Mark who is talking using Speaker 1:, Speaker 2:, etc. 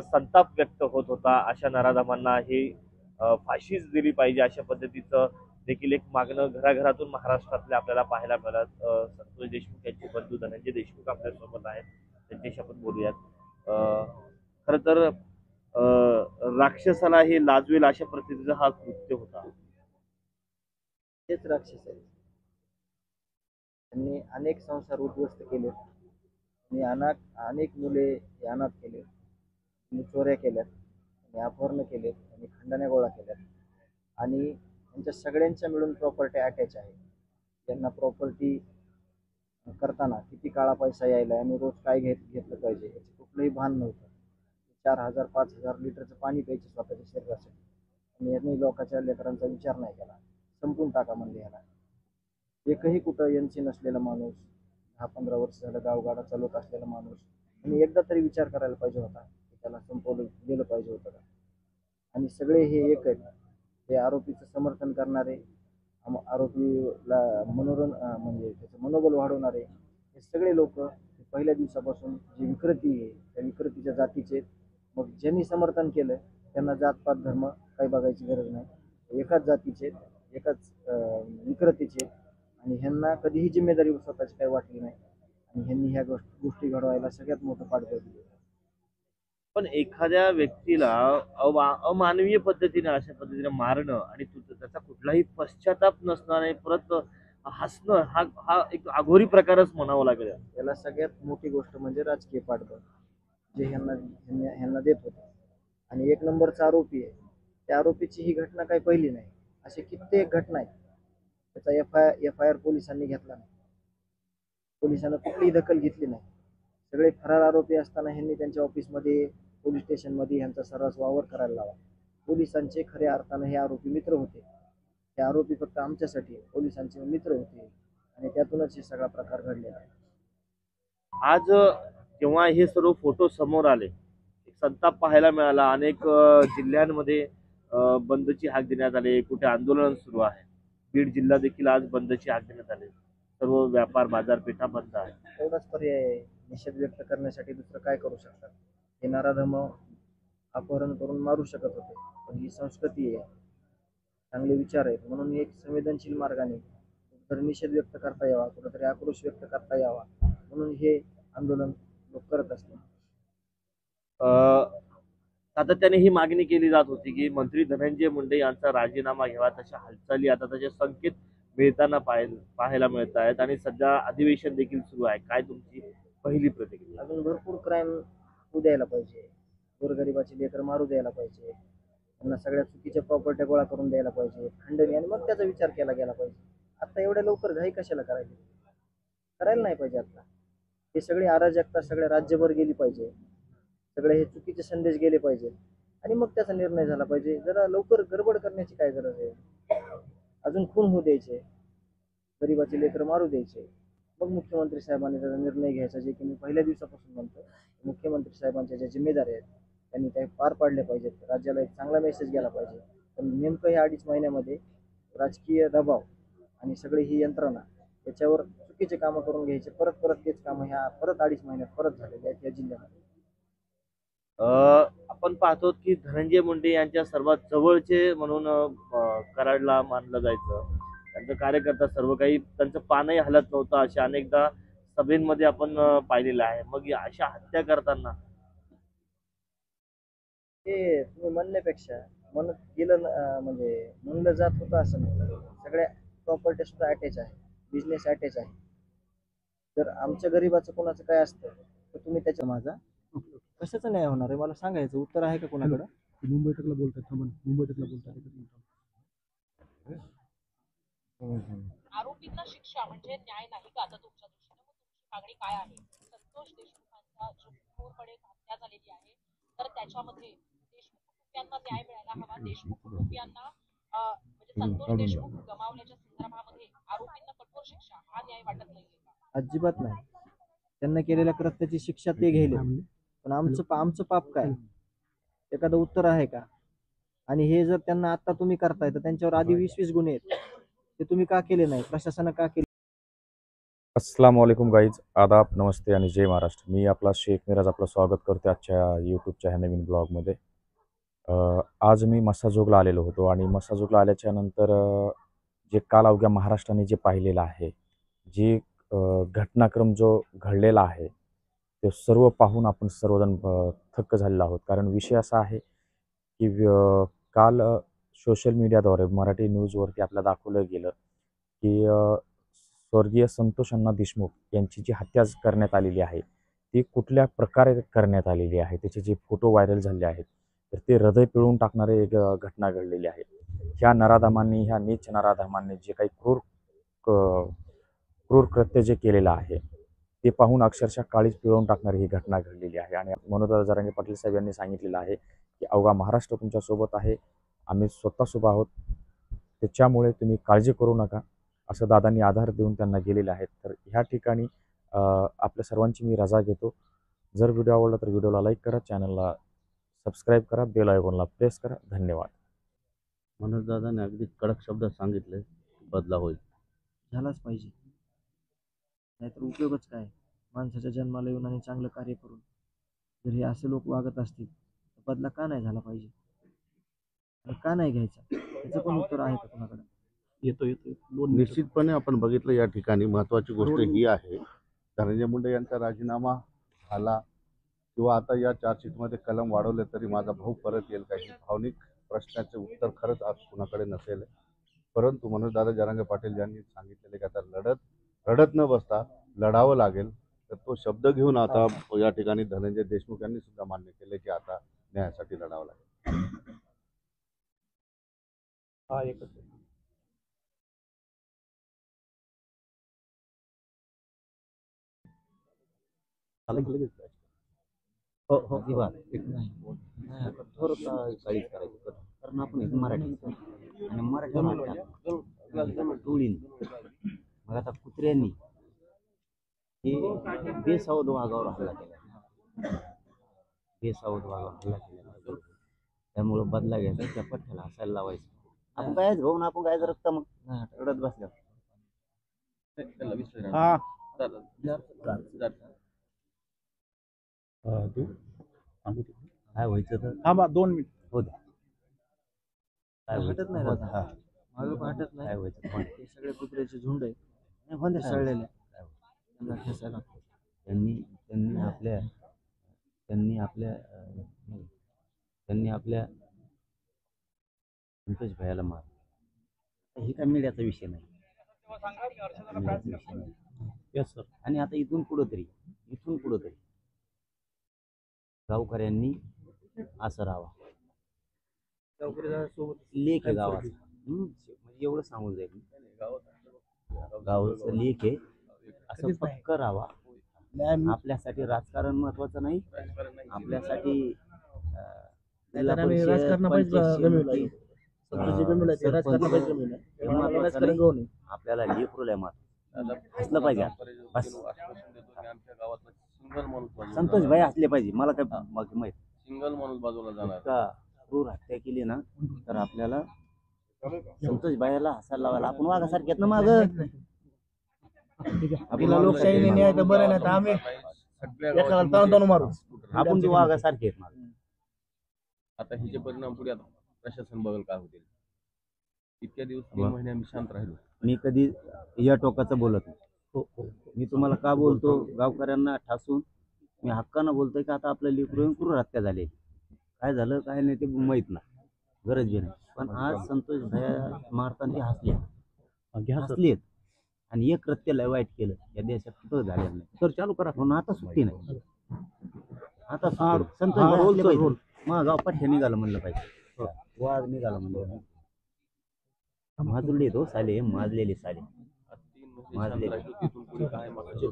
Speaker 1: संताप व्यक्त होत होता. अशा नराधमांना ही फाशीच दिली पाहिजे अशा पद्धतीचं देखील एक मागणं घराघरातून महाराष्ट्रातल्या आपल्याला पाहायला मिळत. संतोष देशमुख यांचे बंधू धनंजय देशमुख आपल्यासोबत आहेत, त्यांच्याशी आपण बोलूयात. खरं तर राक्षसाला हे लाजवेल अशा पद्धतीचा हा कृत्य होता.
Speaker 2: तेच राक्षस आहे. त्यांनी अनेक संसार उद्ध्वस्त केले आणि अनेक मुले अनाथ केले, त्यांनी चोऱ्या केल्यात आणि अपहरण केलेत आणि खंडण्या गोळा केल्यात आणि त्यांच्या सगळ्यांच्या मिळून प्रॉपर्टी अटॅच आहे. त्यांना प्रॉपर्टी करताना किती काळा पैसा यायला आणि रोज काय घेतलं पाहिजे याचं कुठलंही भान नव्हतं. 4,000 5,000 लिटरचं पाणी प्यायचे स्वतःच्या शरीरासाठी आणि यांनी लोकांच्या लेकरांचा विचार नाही केला. संपून टाका म्हणले याला. एकही कुठं यांची नसलेला माणूस, 10-15 वर्ष झालं गावगाडा चालवत असलेला माणूस आणि एकदा तरी विचार करायला पाहिजे होता की त्याला संपवलं गेलं पाहिजे होतं का. आणि सगळे हे एक आहेत, हे आरोपीचं समर्थन करणारे, आरोपीला म्हणजे त्याचं मनोबल वाढवणारे हे सगळे लोक पहिल्या दिवसापासून जी विकृती आहे त्या विकृतीच्या जातीचे. मग ज्यांनी समर्थन केलं त्यांना जातपात धर्म काही बघायची गरज नाही, एकाच जातीचे, एकाच विकृतीचे आणि ह्यांना कधीही जिम्मेदारी स्वतःची काही वाटली नाही आणि ह्यांनी ह्या गोष्टी घडवायला सगळ्यात मोठं पाठबळ दिलं.
Speaker 1: पण एखाद्या व्यक्तीला अमानवीय पद्धतीने अशा पद्धतीने मारणं आणि त्याचा कुठलाही पश्चाताप नसणारे परत हसणं हा हा एक अघोरी प्रकारच म्हणावा लागेल.
Speaker 2: याला सगळ्यात मोठी गोष्ट म्हणजे राजकीय पाठबळ जे ह्यांना देत होते आणि एक नंबरचा आरोपी आहे. त्या आरोपीची ही घटना काही पहिली नाही, अशी कित्येक घटना आहेत. त्याचा एफ आय आर पोलिसांनी घेतला नाही, पोलिसांना कुठलीही दखल घेतली नाही. सगळे फरार आरोपी असताना ह्यांनी त्यांच्या ऑफिसमध्ये पोलीस स्टेशनमध्ये ह्यांचा सर्रास वावर करायला लावा. पोलिसांचे खऱ्या अर्थानं हे आरोपी मित्र होते. हे आरोपी फक्त आमच्यासाठी पोलिसांचे मित्र होते आणि त्यातूनच हे सगळा प्रकार घडलेला आहे.
Speaker 1: आज जेव्हा हे सर्व फोटो समोर आले, संताप पाहायला मिळाला. अनेक जिल्ह्यांमध्ये बंदची हाक देण्यात आली, कुठे आंदोलन सुरू आहे. बीड जिल्हा देखील आज बंदची हाक देण्यात आली. सर्व व्यापार बाजारपेठा बंद आहे.
Speaker 2: एवढाच पर्याय आहे. निषेध व्यक्त करण्यासाठी दुसरं काय करू शकतात. हे नराधम अपहरण करून मारू शकत होते, पण ही संस्कृती आहे, चांगले विचार आहेत म्हणून एक संवेदनशील मार्गाने कुठेतरी निषेध व्यक्त करता यावा, कुठेतरी आक्रोश व्यक्त करता यावा म्हणून हे आंदोलन लोक करत असतात.
Speaker 1: सातत्याने ही मागणी केली जात होती की मंत्री धनंजय मुंडे यांचा राजीनामा घ्यावा. तशा हालचाली आता त्याचे संकेत मिळताना पाहायला मिळत आहेत आणि सध्या अधिवेशन देखील सुरू आहे. काय तुमची पहिली प्रतिक्रिया?
Speaker 2: अजून भरपूर क्राईम होऊ द्यायला पाहिजे, गोरगरिबाची लेकर मारू द्यायला पाहिजे, त्यांना सगळ्या चुकीच्या प्रॉपर्ट्या गोळा करून द्यायला पाहिजे, खंडणी, आणि मग त्याचा विचार केला गेला पाहिजे. आता एवढ्या लवकर घाई कशाला करायला नाही पाहिजे. आता हे सगळी अराजकता सगळ्या राज्यभर गेली पाहिजे, सगळे हे चुकीचे संदेश गेले पाहिजे आणि मग त्याचा निर्णय झाला पाहिजे. जरा लवकर गडबड करण्याची काय गरज आहे. अजून खून होऊ द्यायचे, गरीबाची लेकर मारू द्यायचे, मग मुख्यमंत्री साहेबांनी त्याचा निर्णय घ्यायचा. जे की मी पहिल्या दिवसापासून म्हणतो, मुख्यमंत्री साहेबांच्या ज्या जिम्मेदारी आहेत त्यांनी त्या पार पाडल्या पाहिजेत. राज्याला एक चांगला मेसेज गेला पाहिजे. पण नेमकं या 2.5 महिन्यामध्ये राजकीय दबाव आणि सगळी ही यंत्रणा याच्यावर चुकीचे कामं करून घ्यायचे, परत तेच कामं ह्या परत 2.5 महिन्यात परत झालेले आहेत या जिल्ह्यामध्ये.
Speaker 1: आपण पाहतो की धनंजय मुंडे यांच्या सर्वात जवळचे म्हणून कराडला मानलं जायचं. त्यांचं कार्यकर्ता सर्व काही, त्यांचं पानही हलत नव्हतं अशा अनेकदा सभेमध्ये आपण पाहिलेलं आहे. मग अशा हत्या करताना
Speaker 2: हे तुम्ही म्हणण्यापेक्षा म्हणत गेलं म्हणजे म्हणलं जात होतं असं नाही. सगळ्या प्रॉपर्टी सुद्धा अटॅच आहे, बिझनेस अटॅच आहे. जर आमच्या गरीबाचं कोणाचं काय असतं तर तुम्ही त्याच्या माझा कशाचा न्याय होणार आहे मला सांगायचं. उत्तर आहे का कोणाकडं?
Speaker 3: मुंबई तकला बोलतात, मुंबई तकला बोलतात.
Speaker 4: आरोपींना शिक्षा म्हणजे न्याय नाही का आता तुमच्या दृष्टीने? मग तुमची मागणी काय आहे? संतोष देशमुखांचा जो क्रूरपणे हत्या झालेली आहे तर त्याच्यामध्ये देशमुख कुटुंबियांना न्याय मिळायला हवा. देशमुख कुटुंबियांना म्हणजे संतोष देशमुख गमावल्याच्या संदर्भामध्ये आरोपींना कठोर शिक्षा हा न्याय वाटत नाहीये का?
Speaker 2: अजिबात नाही. त्यांना केलेल्या कृत्याची शिक्षा ते घ्यायला, पण आमचं पाप काय? एखादं उत्तर आहे का? आणि हे जर त्यांना आता तुम्ही करताय तर त्यांच्यावर आधी 20-20 गुन्हे आहेत, ते तुम्ही का केले नाही? प्रशासनानं का केले?
Speaker 5: अस्सलाम वालेकुम गाईज, आदाब, नमस्ते आणि जय महाराष्ट्र. मी आपला शेख मिराज आपलं स्वागत करतो आजच्या यूट्यूबच्या ह्या नवीन ब्लॉगमध्ये. आज मी मस्साजोगला आलेलो होतो आणि मस्साजोगला आल्याच्या नंतर जे काल अवघ्या महाराष्ट्राने जे पाहिलेलं आहे, जे घटनाक्रम जो घडलेला आहे, ते सर्व पाहून आपण सर्वजण थक्क झालेलो आहोत. कारण विषय असा आहे की काल सोशल मीडियाद्वारे मराठी न्यूजवरती आपल्याला दाखवलं गेलं की स्वर्गीय संतोष अण्णा देशमुख यांची जी हत्या करण्यात आलेली आहे ती कुठल्या प्रकारे करण्यात आलेली आहे, त्याचे जे फोटो व्हायरल झाले आहेत, तर ते हृदय पिळून टाकणारे एक घटना घडलेली आहे. ह्या नराधमांनी, ह्या नीच नराधमांनी जे काही क्रूर कृत्य जे केलेलं आहे ते पाहून अक्षरशः काळीच पिळवून टाकणारी ही घटना घडलेली आहे. आणि मनोज जरांगे पाटील साहेब यांनी सांगितलेलं आहे की अवघा महाराष्ट्र तुमच्यासोबत आहे, आम्ही स्वतःसोबत आहोत, त्याच्यामुळे तुम्ही काळजी करू नका, असं दादांनी आधार देऊन त्यांना गेलेले आहेत. तर ह्या ठिकाणी आपल्या सर्वांची मी रजा घेतो. जर व्हिडिओ आवडला तर व्हिडिओला लाईक करा, चॅनलला सबस्क्राईब करा, बेल आयकॉनला प्रेस करा. धन्यवाद.
Speaker 6: मनोज दादाने अगदी कडक शब्दात सांगितले बदला होईल.
Speaker 2: झालाच पाहिजे, नाहीतर उपयोगच काय. माणसाच्या जन्माला येऊन आणि चांगलं कार्य करून जर हे असे लोक वागत असतील तर बदला का नाही झाला पाहिजे आणि का नाही घ्यायचा, त्याचं पण उत्तर आहे का कोणाकडे?
Speaker 3: येतो 2
Speaker 6: निश्चितपणे आपण बघितलं या ठिकाणी महत्त्वाची गोष्ट ही आहे, धनंजय मुंडे यांचा राजीनामा झाला किंवा आता या चार्जशीटमध्ये कलम वाढवले तरी माझा भाऊ परत येईल का, ही भावनिक प्रश्नाचे उत्तर खरंच आज कुणाकडे नसेल. परंतु मनोजदादा जरांगे पाटील यांनी सांगितलेले की आता रडत न बसता लढावं लागेल. तर तो शब्द घेऊन आता या ठिकाणी धनंजय देशमुख यांनी सुद्धा मान्य केले की आता न्यायासाठी लढावं लागेल.
Speaker 3: हा एकच आहे.
Speaker 6: हो हो कठोर काळीच करायची, कारण आपण एक मराठी आणि मराठी टोळीन मग आता कुत्र्यांनी हे बेसावध वाघावर हल्ला केला, बेसावध वाघावर हल्ला केला, त्यामुळं बदला घ्यायचा, त्या पठ्ठ्याला हसायला लावायचं. आपण काय घेऊन आपण काय रक्त मग रडत बसल्या काय व्हायचं तर
Speaker 3: थांबा 2 मिनिट.
Speaker 6: हो द्या. काय
Speaker 2: हटत नाही
Speaker 6: व्हायचं?
Speaker 2: दादा. मागं हटत नाही.
Speaker 6: काय व्हायचं पण
Speaker 2: हे सगळे कुत्र्याचे झुंड आहे,
Speaker 6: नाही, हो द्या.
Speaker 2: मिसळलेले. त्यांना ठेसायला
Speaker 6: त्यांनी त्यांनी आपल्या त्यांनी आपल्या त्यांनी आपल्या संतोष भाईला मार, हे काय मीडियाचा विषय नाही, मीडियाचा विषय नाही.
Speaker 3: Yes sir.
Speaker 6: आणि आता इथून पुढं तरी गावकऱ्यांनी असं राहावा, लेख आहे गावाचा. म्हणजे एवढं सांगून जाईल, गावाचं लेख आहे असं पक्क राहावा. आपल्यासाठी राजकारण महत्वाचं नाही, आपल्यासाठी जिल्हा परिषद, आपल्याला लेकरूला असलं पाहिजे. बस संतोष भाई असले पाहिजे. मला काय माहित,
Speaker 1: सिंगल माणूस बाजूला जाणार
Speaker 6: का क्रूर हत्या केली ना तर आपल्याला संतोष भाईला हसायला लावायला. आपण वाघासारखे आहेत ना माग,
Speaker 2: लोकशाही न्याय तर बरं नाही तर आम्ही मारू.
Speaker 6: आपण ते वाघासारखे आहेत माग.
Speaker 1: आता हिचे परिणाम पुढे आता प्रशासन बघल काय होतील. इतक्या दिवस 3 महिने आम्ही शांत राहिलो.
Speaker 6: मी कधी या टोकाचं बोलत नाही. मी तुम्हाला का बोलतो, गावकऱ्यांना ठासून मी हक्कानं बोलतोय की आता आपल्या लेकरू क्रूर हत्या झाली, काय झालं काय नाही ते माहित नाही, गरज बी नाही. पण आज संतोष भैया मारताना ते हसलेत आणि एक कृत्य लय वाईट केलं या देशात कुठं झालेलं नाही. तर चालू करा म्हणून आता सुट्टी नाही, आता संतोष भाई मग गाव पठ्ठ्या निघालं म्हणलं पाहिजे, वाघ निघाला म्हणलं. माजले तो साले, माजलेले साले, माजलेले.
Speaker 1: तिथून पुढे काय मागचे